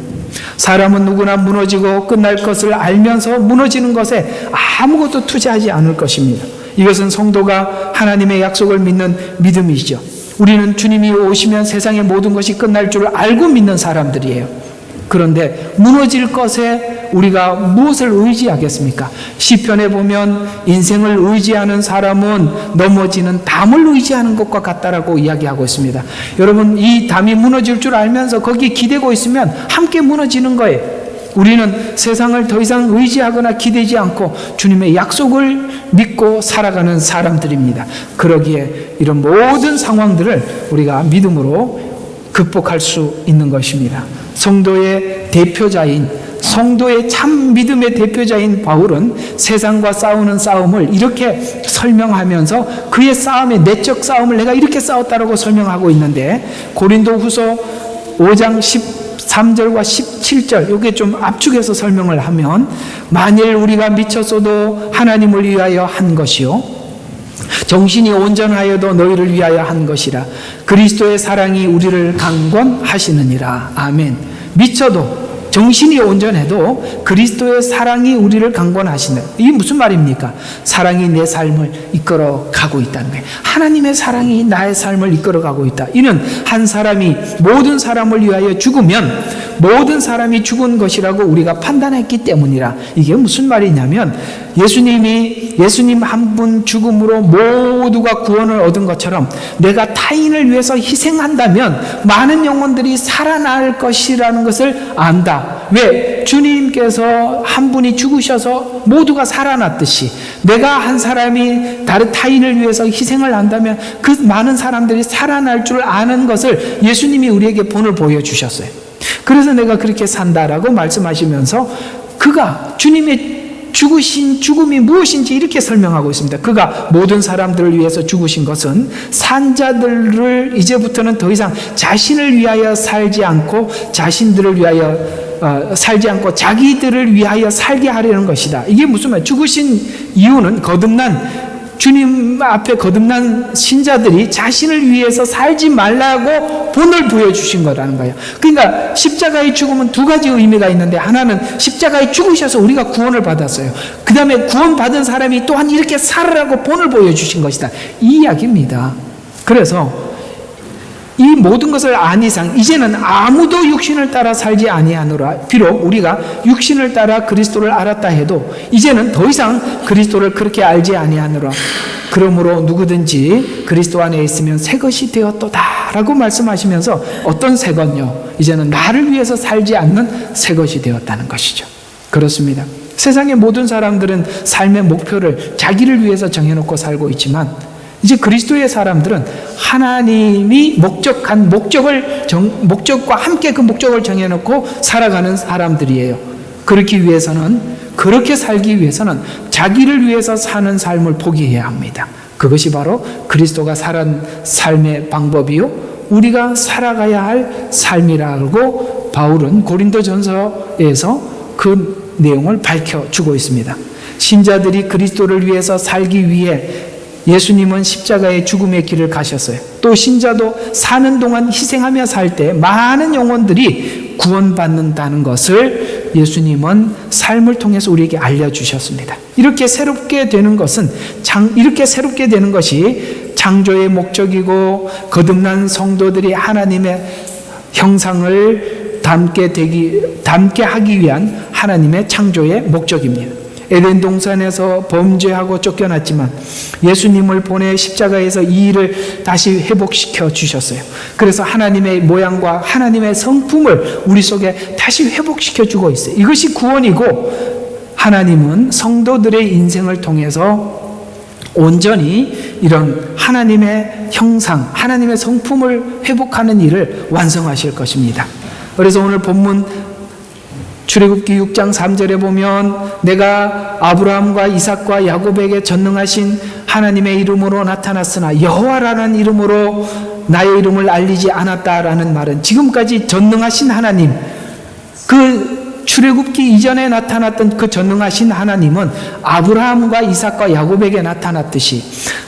사람은 누구나 무너지고 끝날 것을 알면서 무너지는 것에 아무것도 투자하지 않을 것입니다. 이것은 성도가 하나님의 약속을 믿는 믿음이죠. 우리는 주님이 오시면 세상의 모든 것이 끝날 줄 알고 믿는 사람들이에요. 그런데 무너질 것에 우리가 무엇을 의지하겠습니까? 시편에 보면 인생을 의지하는 사람은 넘어지는 담을 의지하는 것과 같다라고 이야기하고 있습니다. 여러분, 이 담이 무너질 줄 알면서 거기에 기대고 있으면 함께 무너지는 거예요. 우리는 세상을 더 이상 의지하거나 기대지 않고 주님의 약속을 믿고 살아가는 사람들입니다. 그러기에 이런 모든 상황들을 우리가 믿음으로 극복할 수 있는 것입니다. 성도의 대표자인 성도의 참 믿음의 대표자인 바울은 세상과 싸우는 싸움을 이렇게 설명하면서 그의 싸움의 내적 싸움을 내가 이렇게 싸웠다라고 설명하고 있는데 고린도후서 5장 13절과 17절 이게 좀 압축해서 설명을 하면 만일 우리가 미쳤어도 하나님을 위하여 한 것이요 정신이 온전하여도 너희를 위하여 한 것이라 그리스도의 사랑이 우리를 강권하시느니라. 아멘. 미쳐도 정신이 온전해도 그리스도의 사랑이 우리를 강권하시는 이게 무슨 말입니까? 사랑이 내 삶을 이끌어가고 있다는 거예요. 하나님의 사랑이 나의 삶을 이끌어가고 있다. 이는 한 사람이 모든 사람을 위하여 죽으면 모든 사람이 죽은 것이라고 우리가 판단했기 때문이라. 이게 무슨 말이냐면 예수님 한 분 죽음으로 모두가 구원을 얻은 것처럼 내가 타인을 위해서 희생한다면 많은 영혼들이 살아날 것이라는 것을 안다. 왜? 주님께서 한 분이 죽으셔서 모두가 살아났듯이 내가 한 사람이 다른 타인을 위해서 희생을 한다면 그 많은 사람들이 살아날 줄 아는 것을 예수님이 우리에게 본을 보여주셨어요. 그래서 내가 그렇게 산다라고 말씀하시면서 그가 주님의 죽으신 죽음이 무엇인지 이렇게 설명하고 있습니다. 그가 모든 사람들을 위해서 죽으신 것은 산자들을 이제부터는 더 이상 자신을 위하여 살지 않고 자신들을 위하여 살지 않고 자기들을 위하여 살게 하려는 것이다. 이게 무슨 말? 죽으신 이유는 주님 앞에 거듭난 신자들이 자신을 위해서 살지 말라고 본을 부여주신 거라는 거예요. 그러니까 십자가의 죽음은 두 가지 의미가 있는데, 하나는 십자가에 죽으셔서 우리가 구원을 받았어요. 그 다음에 구원받은 사람이 또한 이렇게 살으라고 본을 보여주신 것이다, 이 이야기입니다. 그래서 이 모든 것을 안 이상 이제는 아무도 육신을 따라 살지 아니하노라. 비록 우리가 육신을 따라 그리스도를 알았다 해도 이제는 더 이상 그리스도를 그렇게 알지 아니하노라. 그러므로 누구든지 그리스도 안에 있으면 새 것이 되었도다 라고 말씀하시면서, 어떤 새 것요? 이제는 나를 위해서 살지 않는 새 것이 되었다는 것이죠. 그렇습니다. 세상의 모든 사람들은 삶의 목표를 자기를 위해서 정해놓고 살고 있지만, 이제 그리스도의 사람들은 하나님이 목적한 목적과 함께 그 목적을 정해놓고 살아가는 사람들이에요. 그렇게 살기 위해서는 자기를 위해서 사는 삶을 포기해야 합니다. 그것이 바로 그리스도가 살은 삶의 방법이요, 우리가 살아가야 할 삶이라고 바울은 고린도전서에서 그 내용을 밝혀주고 있습니다. 신자들이 그리스도를 위해서 살기 위해 예수님은 십자가의 죽음의 길을 가셨어요. 또 신자도 사는 동안 희생하며 살 때 많은 영혼들이 구원받는다는 것을 예수님은 삶을 통해서 우리에게 알려주셨습니다. 이렇게 새롭게 되는 것이 창조의 목적이고, 거듭난 성도들이 하나님의 형상을 담게 하기 위한 하나님의 창조의 목적입니다. 에덴 동산에서 범죄하고 쫓겨났지만 예수님을 보내 십자가에서 이 일을 다시 회복시켜 주셨어요. 그래서 하나님의 모양과 하나님의 성품을 우리 속에 다시 회복시켜 주고 있어요. 이것이 구원이고, 하나님은 성도들의 인생을 통해서 온전히 이런 하나님의 형상, 하나님의 성품을 회복하는 일을 완성하실 것입니다. 그래서 오늘 본문 출애굽기 6장 3절에 보면, 내가 아브라함과 이삭과 야곱에게 전능하신 하나님의 이름으로 나타났으나 여호와라는 이름으로 나의 이름을 알리지 않았다라는 말은, 지금까지 전능하신 하나님, 그 출애굽기 이전에 나타났던 그 전능하신 하나님은 아브라함과 이삭과 야곱에게 나타났듯이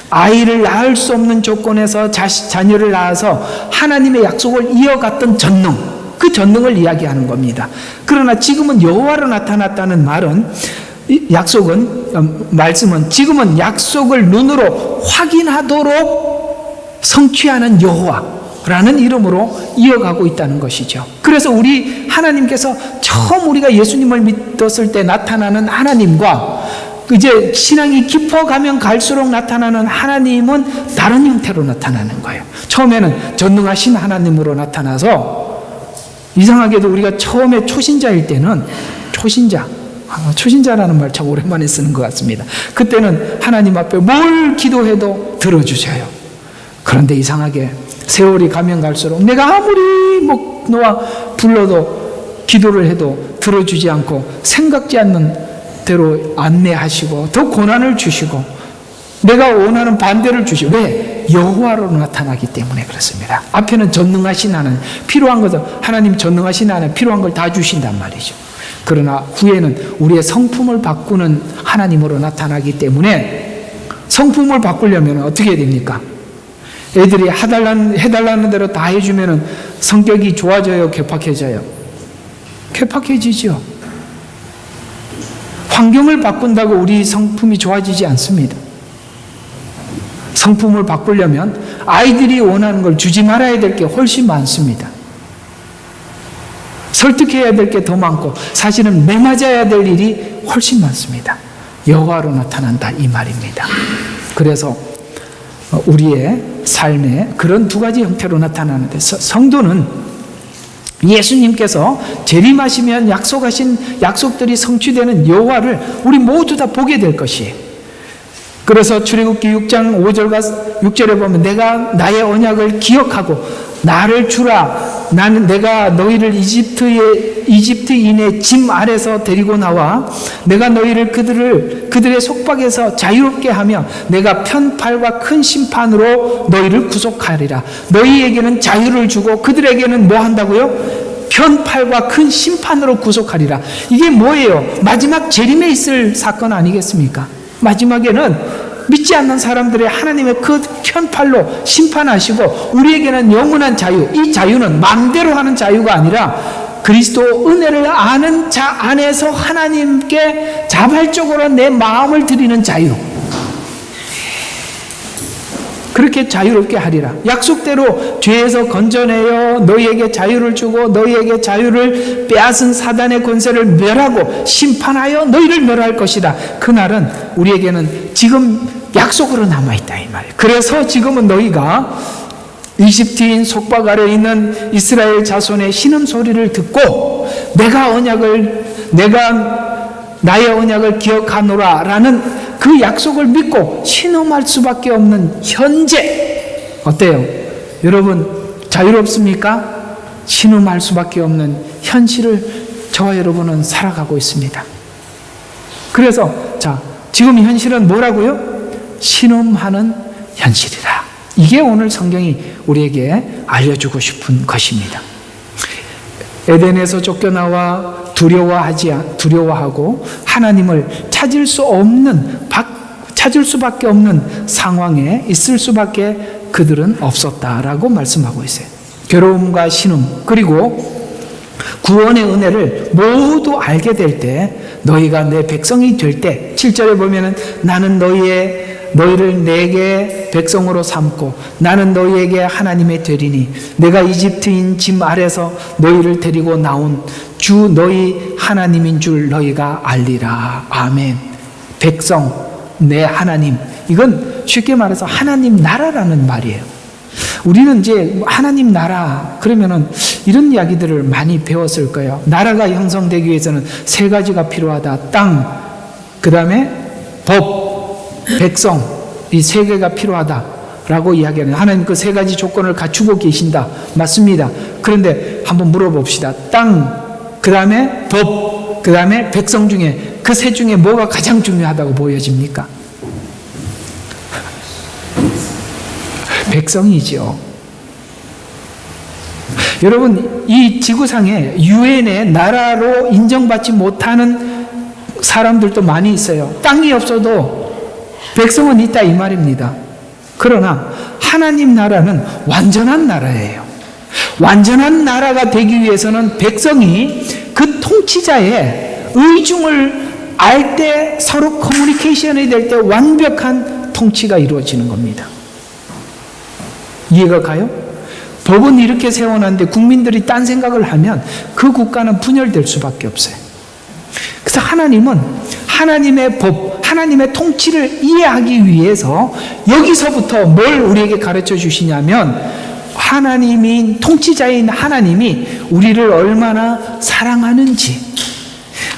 아이를 낳을 수 없는 조건에서 자녀를 낳아서 하나님의 약속을 이어갔던 전능, 그 전능을 이야기하는 겁니다. 그러나 지금은 여호와로 나타났다는 말씀은 지금은 약속을 눈으로 확인하도록 성취하는 여호와라는 이름으로 이어가고 있다는 것이죠. 그래서 하나님께서 처음 우리가 예수님을 믿었을 때 나타나는 하나님과 이제 신앙이 깊어가면 갈수록 나타나는 하나님은 다른 형태로 나타나는 거예요. 처음에는 전능하신 하나님으로 나타나서, 이상하게도 우리가 처음에 초신자일 때는 초신자라는 말 참 오랜만에 쓰는 것 같습니다. 그때는 하나님 앞에 뭘 기도해도 들어주셔요. 그런데 이상하게 세월이 가면 갈수록 내가 아무리 너와 불러도 기도를 해도 들어주지 않고 생각지 않는 대로 안내하시고 더 고난을 주시고 내가 원하는 반대를 주시고, 왜? 여호와로 나타나기 때문에 그렇습니다. 앞에는 전능하신 하나님, 필요한 것은 하나님 전능하신 하나님, 필요한 걸 다 주신단 말이죠. 그러나 후에는 우리의 성품을 바꾸는 하나님으로 나타나기 때문에, 성품을 바꾸려면 어떻게 해야 됩니까? 애들이 해달라는 대로 다 해주면 성격이 좋아져요, 괴팍해져요? 괴팍해지죠. 환경을 바꾼다고 우리 성품이 좋아지지 않습니다. 성품을 바꾸려면 아이들이 원하는 걸 주지 말아야 될 게 훨씬 많습니다. 설득해야 될 게 더 많고, 사실은 매맞아야 될 일이 훨씬 많습니다. 여호와로 나타난다, 이 말입니다. 그래서 우리의 삶에 그런 두 가지 형태로 나타나는데, 성도는 예수님께서 재림하시면 약속하신 약속들이 성취되는 여호와를 우리 모두 다 보게 될 것이에요. 그래서 출애굽기 6장 5절과 6절에 보면, 내가 나의 언약을 기억하고 나를 주라. 내가 너희를 이집트인의 짐 아래서 데리고 나와 내가 너희를 그들의 속박에서 자유롭게 하며 내가 편팔과 큰 심판으로 너희를 구속하리라. 너희에게는 자유를 주고 그들에게는 뭐 한다고요? 편팔과 큰 심판으로 구속하리라. 이게 뭐예요? 마지막 재림에 있을 사건 아니겠습니까? 마지막에는 믿지 않는 사람들의 하나님의 그 편팔로 심판하시고 우리에게는 영원한 자유, 이 자유는 마음대로 하는 자유가 아니라 그리스도 은혜를 아는 자 안에서 하나님께 자발적으로 내 마음을 드리는 자유, 그렇게 자유롭게 하리라. 약속대로 죄에서 건져내어 너희에게 자유를 주고 너희에게 자유를 빼앗은 사단의 권세를 멸하고 심판하여 너희를 멸할 것이다. 그날은 우리에게는 지금 약속으로 남아있다 이 말이에요. 그래서 지금은 너희가 이집트인 속박 아래 있는 이스라엘 자손의 신음소리를 듣고 내가 나의 언약을 기억하노라 라는 그 약속을 믿고 신음할 수밖에 없는 현재, 어때요? 여러분 자유롭습니까? 신음할 수밖에 없는 현실을 저와 여러분은 살아가고 있습니다. 그래서 지금 현실은 뭐라고요? 신음하는 현실이다. 이게 오늘 성경이 우리에게 알려주고 싶은 것입니다. 에덴에서 쫓겨나와 두려워하고 하나님을 찾을 수밖에 없는 상황에 있을 수밖에 그들은 없었다라고 말씀하고 있어요. 괴로움과 신음 그리고 구원의 은혜를 모두 알게 될 때, 너희가 내 백성이 될 때, 7절에 보면은 나는 너희를 내게 백성으로 삼고 나는 너희에게 하나님이 되리니 내가 이집트인 짐 아래서 너희를 데리고 나온 주 너희 하나님인 줄 너희가 알리라. 아멘. 백성, 내 하나님, 이건 쉽게 말해서 하나님 나라라는 말이에요. 우리는 이제 하나님 나라 그러면은 이런 이야기들을 많이 배웠을 거예요. 나라가 형성되기 위해서는 세 가지가 필요하다. 땅, 그 다음에 법, 백성, 이 세 개가 필요하다라고 이야기하는, 하나님 그 세 가지 조건을 갖추고 계신다. 맞습니다. 그런데 한번 물어봅시다. 땅, 그 다음에 법, 그 다음에 백성 중에 그 세 중에 뭐가 가장 중요하다고 보여집니까? 백성이죠. 여러분, 이 지구상에 유엔의 나라로 인정받지 못하는 사람들도 많이 있어요. 땅이 없어도 백성은 있다 이 말입니다. 그러나 하나님 나라는 완전한 나라예요. 완전한 나라가 되기 위해서는 백성이 그 통치자의 의중을 알 때, 서로 커뮤니케이션이 될 때 완벽한 통치가 이루어지는 겁니다. 이해가 가요? 법은 이렇게 세워놨는데 국민들이 딴 생각을 하면 그 국가는 분열될 수밖에 없어요. 그래서 하나님은 하나님의 법, 하나님의 통치를 이해하기 위해서 여기서부터 뭘 우리에게 가르쳐 주시냐면, 하나님인 통치자인 하나님이 우리를 얼마나 사랑하는지,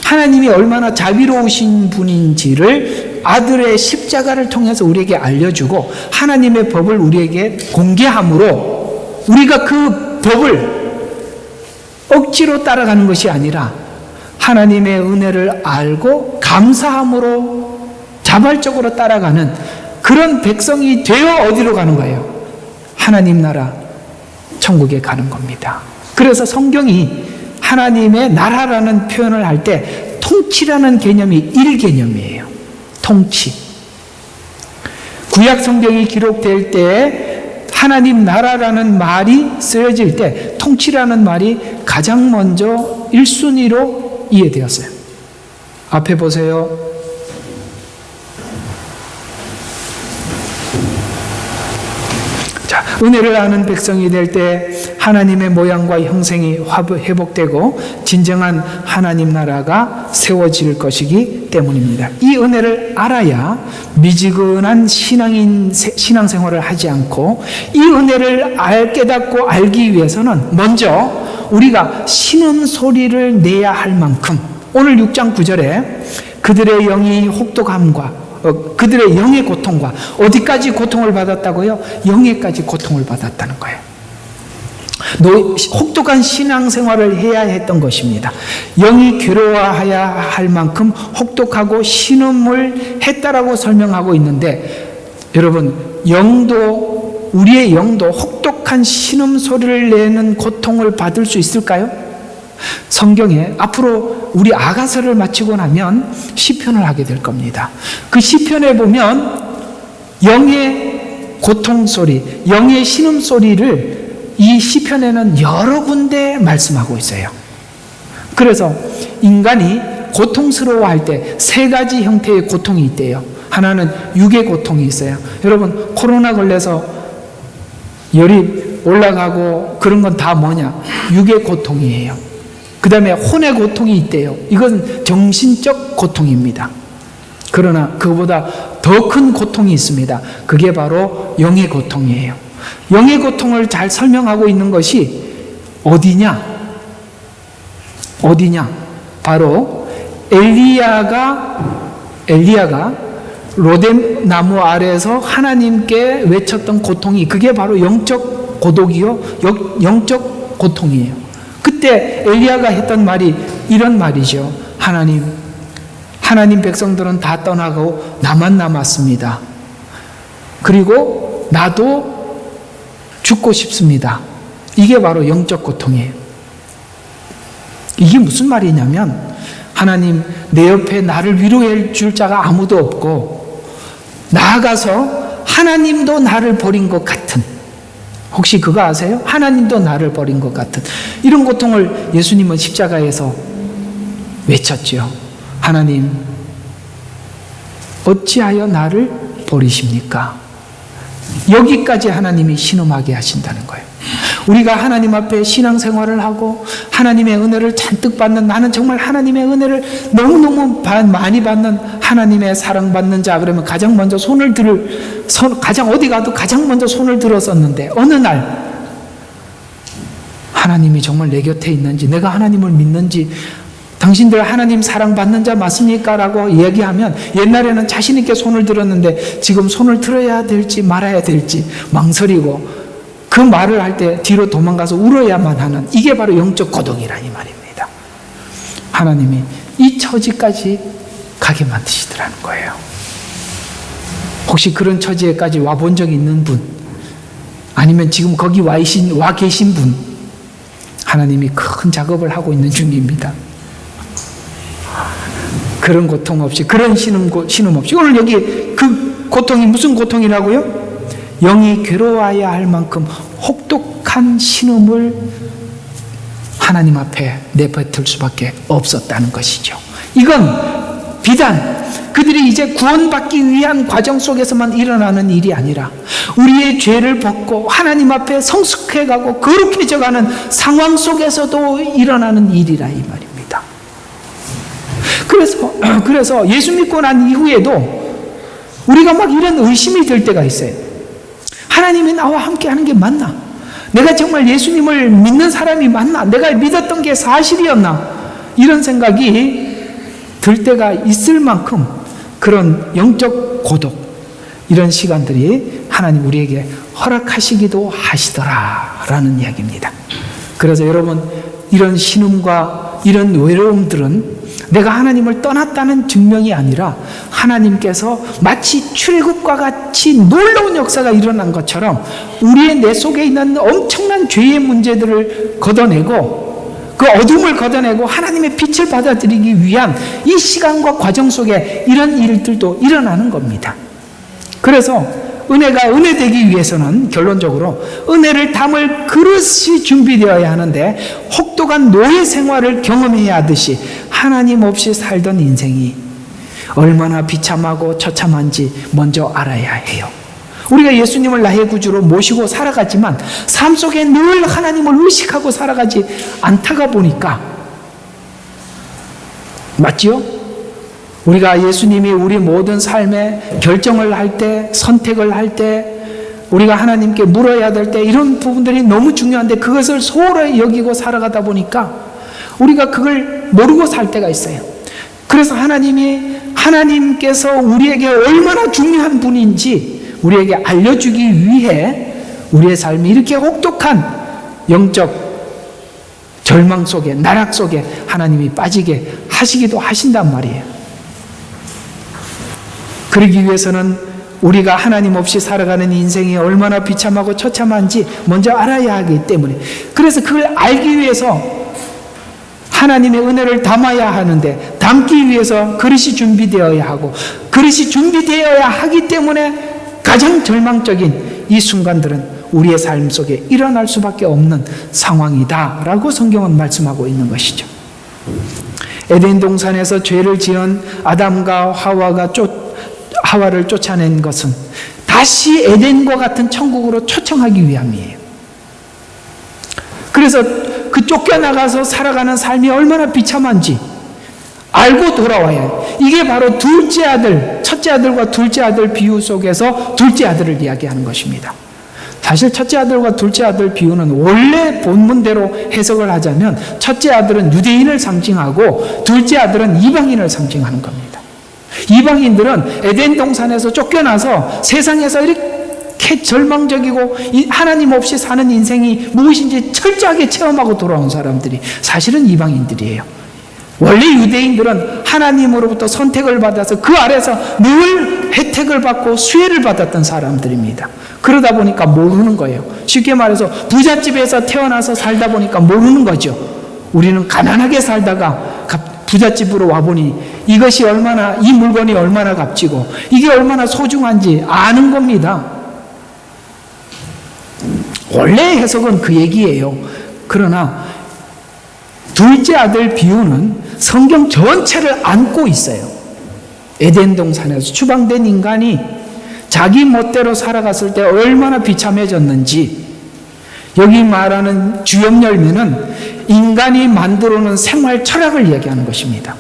하나님이 얼마나 자비로우신 분인지를 아들의 십자가를 통해서 우리에게 알려주고 하나님의 법을 우리에게 공개함으로 우리가 그 법을 억지로 따라가는 것이 아니라 하나님의 은혜를 알고 감사함으로 자발적으로 따라가는 그런 백성이 되어 어디로 가는 거예요? 하나님 나라, 천국에 가는 겁니다. 그래서 성경이 하나님의 나라라는 표현을 할 때 통치라는 개념이 1개념이에요. 통치. 구약 성경이 기록될 때 하나님 나라라는 말이 쓰여질 때 통치라는 말이 가장 먼저 1순위로 이해되었어요. 앞에 보세요. 자, 은혜를 아는 백성이 될 때 하나님의 모양과 형상이 회복되고 진정한 하나님 나라가 세워질 것이기 때문입니다. 이 은혜를 알아야 미지근한 신앙생활을 하지 않고, 이 은혜를 깨닫고 알기 위해서는 먼저 우리가 신음소리를 내야 할 만큼, 오늘 6장 9절에 그들의 영이 혹독함과 그들의 영의 고통과, 어디까지 고통을 받았다고요? 영에까지 고통을 받았다는 거예요. 혹독한 신앙생활을 해야 했던 것입니다. 영이 괴로워해야 할 만큼 혹독하고 신음을 했다라고 설명하고 있는데, 여러분, 우리의 영도 혹독한 신음 소리를 내는 고통을 받을 수 있을까요? 성경에 앞으로 우리 아가서를 마치고 나면 시편을 하게 될 겁니다. 그 시편에 보면 영의 고통 소리, 영의 신음 소리를 이 시편에는 여러 군데 말씀하고 있어요. 그래서 인간이 고통스러워할 때 세 가지 형태의 고통이 있대요. 하나는 육의 고통이 있어요. 여러분, 코로나 걸려서 열이 올라가고 그런 건 다 뭐냐? 육의 고통이에요. 그 다음에 혼의 고통이 있대요. 이건 정신적 고통입니다. 그러나 그거보다 더 큰 고통이 있습니다. 그게 바로 영의 고통이에요. 영의 고통을 잘 설명하고 있는 것이 어디냐? 바로 엘리야가 로뎀 나무 아래에서 하나님께 외쳤던 고통이, 그게 바로 영적 고독이요, 영적 고통이에요. 그때 엘리야가 했던 말이 이런 말이죠. 하나님 백성들은 다 떠나고 나만 남았습니다. 그리고 나도 죽고 싶습니다. 이게 바로 영적 고통이에요. 이게 무슨 말이냐면, 하나님, 내 옆에 나를 위로해 줄 자가 아무도 없고, 나아가서 하나님도 나를 버린 것 같은, 혹시 그거 아세요? 하나님도 나를 버린 것 같은 이런 고통을 예수님은 십자가에서 외쳤죠. 하나님, 어찌하여 나를 버리십니까? 여기까지 하나님이 신음하게 하신다는 거예요. 우리가 하나님 앞에 신앙생활을 하고 하나님의 은혜를 잔뜩 받는, 나는 정말 하나님의 은혜를 너무너무 많이 받는 하나님의 사랑받는 자, 그러면 가장 먼저 어디 가도 가장 먼저 손을 들었었는데, 어느 날 하나님이 정말 내 곁에 있는지, 내가 하나님을 믿는지, 당신들 하나님 사랑받는 자 맞습니까? 라고 이야기하면, 옛날에는 자신 있게 손을 들었는데 지금 손을 들어야 될지 말아야 될지 망설이고, 그 말을 할 때 뒤로 도망가서 울어야만 하는, 이게 바로 영적 고독이라니 말입니다. 하나님이 이 처지까지 가게 만드시더라는 거예요. 혹시 그런 처지에까지 와본 적 있는 분, 아니면 지금 거기 와 계신 분, 하나님이 큰 작업을 하고 있는 중입니다. 그런 고통 없이, 그런 신음 없이, 오늘 여기 그 고통이 무슨 고통이라고요? 영이 괴로워야 할 만큼 혹독한 신음을 하나님 앞에 내뱉을 수밖에 없었다는 것이죠. 이건 비단 그들이 이제 구원받기 위한 과정 속에서만 일어나는 일이 아니라, 우리의 죄를 벗고 하나님 앞에 성숙해가고 거룩해져가는 상황 속에서도 일어나는 일이라 이 말입니다. 그래서 예수 믿고 난 이후에도 우리가 막 이런 의심이 들 때가 있어요. 하나님이 나와 함께 하는 게 맞나? 내가 정말 예수님을 믿는 사람이 맞나? 내가 믿었던 게 사실이었나? 이런 생각이 들 때가 있을 만큼 그런 영적 고독, 이런 시간들이 하나님 우리에게 허락하시기도 하시더라라는 이야기입니다. 그래서 여러분, 이런 신음과 이런 외로움들은 내가 하나님을 떠났다는 증명이 아니라, 하나님께서 마치 출애굽과 같이 놀라운 역사가 일어난 것처럼 우리의 내 속에 있는 엄청난 죄의 문제들을 걷어내고, 그 어둠을 걷어내고 하나님의 빛을 받아들이기 위한 이 시간과 과정 속에 이런 일들도 일어나는 겁니다. 그래서 은혜가 은혜 되기 위해서는 결론적으로 은혜를 담을 그릇이 준비되어야 하는데, 혹독한 노예 생활을 경험해야 하듯이 하나님 없이 살던 인생이 얼마나 비참하고 처참한지 먼저 알아야 해요. 우리가 예수님을 나의 구주로 모시고 살아가지만 삶 속에 늘 하나님을 의식하고 살아가지 않다가 보니까, 맞지요? 우리가 예수님이 우리 모든 삶에 결정을 할 때, 선택을 할 때, 우리가 하나님께 물어야 될 때, 이런 부분들이 너무 중요한데 그것을 소홀히 여기고 살아가다 보니까 우리가 그걸 모르고 살 때가 있어요. 그래서 하나님께서 우리에게 얼마나 중요한 분인지 우리에게 알려주기 위해 우리의 삶이 이렇게 혹독한 영적 절망 속에, 나락 속에 하나님이 빠지게 하시기도 하신단 말이에요. 그러기 위해서는 우리가 하나님 없이 살아가는 인생이 얼마나 비참하고 처참한지 먼저 알아야 하기 때문에, 그래서 그걸 알기 위해서 하나님의 은혜를 담아야 하는데, 담기 위해서 그릇이 준비되어야 하고, 그릇이 준비되어야 하기 때문에 가장 절망적인 이 순간들은 우리의 삶 속에 일어날 수밖에 없는 상황이다라고 성경은 말씀하고 있는 것이죠. 에덴 동산에서 죄를 지은 아담과 하와를 쫓아낸 것은 다시 에덴과 같은 천국으로 초청하기 위함이에요. 그래서 그 쫓겨나가서 살아가는 삶이 얼마나 비참한지 알고 돌아와야 해요. 이게 바로 둘째 아들, 첫째 아들과 둘째 아들 비유 속에서 둘째 아들을 이야기하는 것입니다. 사실 첫째 아들과 둘째 아들 비유는 원래 본문대로 해석을 하자면 첫째 아들은 유대인을 상징하고 둘째 아들은 이방인을 상징하는 겁니다. 이방인들은 에덴 동산에서 쫓겨나서 세상에서 이렇게 절망적이고 하나님 없이 사는 인생이 무엇인지 철저하게 체험하고 돌아온 사람들이 사실은 이방인들이에요. 원래 유대인들은 하나님으로부터 선택을 받아서 그 아래서 늘 혜택을 받고 수혜를 받았던 사람들입니다. 그러다 보니까 모르는 거예요. 쉽게 말해서 부잣집에서 태어나서 살다 보니까 모르는 거죠. 우리는 가난하게 살다가 부잣집으로 와보니 이것이 얼마나, 이 물건이 얼마나 값지고 이게 얼마나 소중한지 아는 겁니다. 원래 해석은 그 얘기예요. 그러나 둘째 아들 비유는 성경 전체를 안고 있어요. 에덴 동산에서 추방된 인간이 자기 멋대로 살아갔을 때 얼마나 비참해졌는지, 여기 말하는 주역 열매는 인간이 만들어놓은 생활 철학을 이야기하는 것입니다.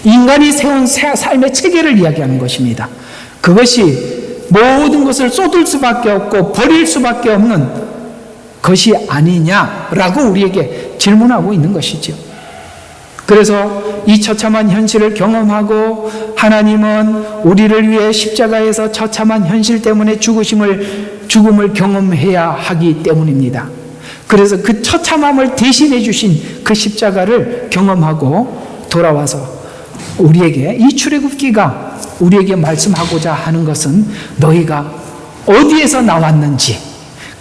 인간이 세운 삶의 체계를 이야기하는 것입니다. 그것이 모든 것을 쏟을 수밖에 없고 버릴 수밖에 없는 것이 아니냐라고 우리에게 질문하고 있는 것이죠. 그래서 이 처참한 현실을 경험하고 하나님은 우리를 위해 십자가에서 처참한 현실 때문에 죽음을 경험해야 하기 때문입니다. 그래서 그 처참함을 대신해 주신 그 십자가를 경험하고 돌아와서 우리에게 이 출애굽기가 우리에게 말씀하고자 하는 것은 너희가 어디에서 나왔는지,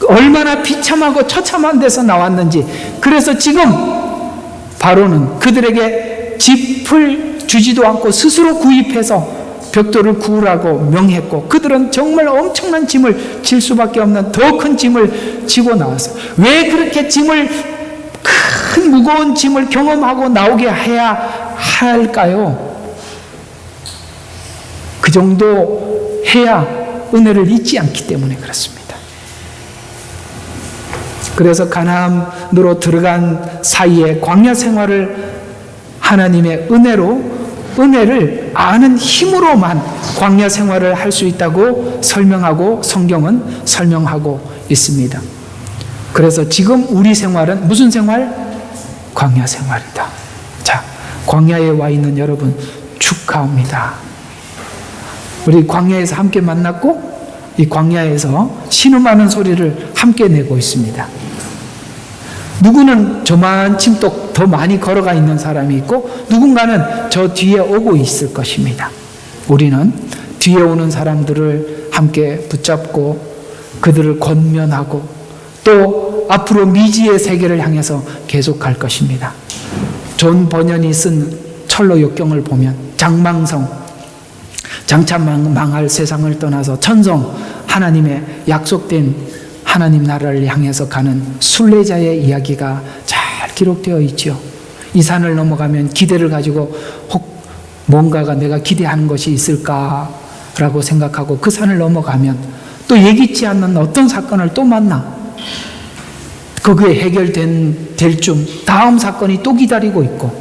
얼마나 비참하고 처참한 데서 나왔는지, 그래서 지금 바로는 그들에게 짚을 주지도 않고 스스로 구입해서 벽돌을 구우라고 명했고, 그들은 정말 엄청난 짐을 질 수밖에 없는 더 큰 짐을 지고 나왔어요. 왜 그렇게 큰 무거운 짐을 경험하고 나오게 해야 할까요? 그 정도 해야 은혜를 잊지 않기 때문에 그렇습니다. 그래서 가나안으로 들어간 사이에 광야 생활을 하나님의 은혜를 아는 힘으로만 광야 생활을 할 수 있다고 설명하고 성경은 설명하고 있습니다. 그래서 지금 우리 생활은 무슨 생활? 광야 생활이다. 자, 광야에 와 있는 여러분 축하합니다. 우리 광야에서 함께 만났고 이 광야에서 신음하는 소리를 함께 내고 있습니다. 누구는 저만큼 또 더 많이 걸어가 있는 사람이 있고 누군가는 저 뒤에 오고 있을 것입니다. 우리는 뒤에 오는 사람들을 함께 붙잡고 그들을 권면하고 또 앞으로 미지의 세계를 향해서 계속 갈 것입니다. 존 버년이 쓴 철로 역경을 보면 장망성, 장차 망할 세상을 떠나서 천성, 하나님의 약속된 하나님 나라를 향해서 가는 순례자의 이야기가 잘 기록되어 있죠. 이 산을 넘어가면 기대를 가지고 혹 뭔가가 내가 기대하는 것이 있을까라고 생각하고 그 산을 넘어가면 또 예기치 않는 어떤 사건을 또 만나. 그게 해결될 쯤 다음 사건이 또 기다리고 있고,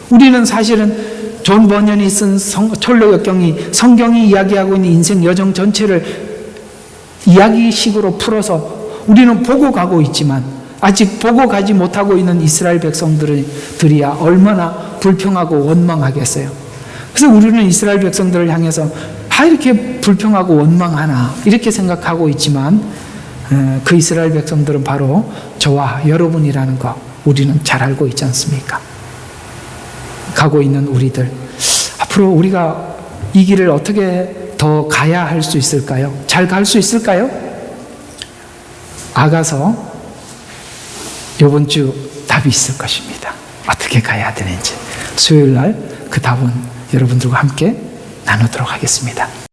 우리는 사실은 존 버년이 쓴 철로 역경이 성경이 이야기하고 있는 인생 여정 전체를 이야기식으로 풀어서 우리는 보고 가고 있지만 아직 보고 가지 못하고 있는 이스라엘 백성들이야 얼마나 불평하고 원망하겠어요. 그래서 우리는 이스라엘 백성들을 향해서 이렇게 불평하고 원망하나 이렇게 생각하고 있지만 그 이스라엘 백성들은 바로 저와 여러분이라는 거 우리는 잘 알고 있지 않습니까? 가고 있는 우리들, 앞으로 우리가 이 길을 어떻게 더 가야 할 수 있을까요? 잘 갈 수 있을까요? 아가서 이번 주 답이 있을 것입니다. 어떻게 가야 되는지 수요일 날 그 답은 여러분들과 함께 나누도록 하겠습니다.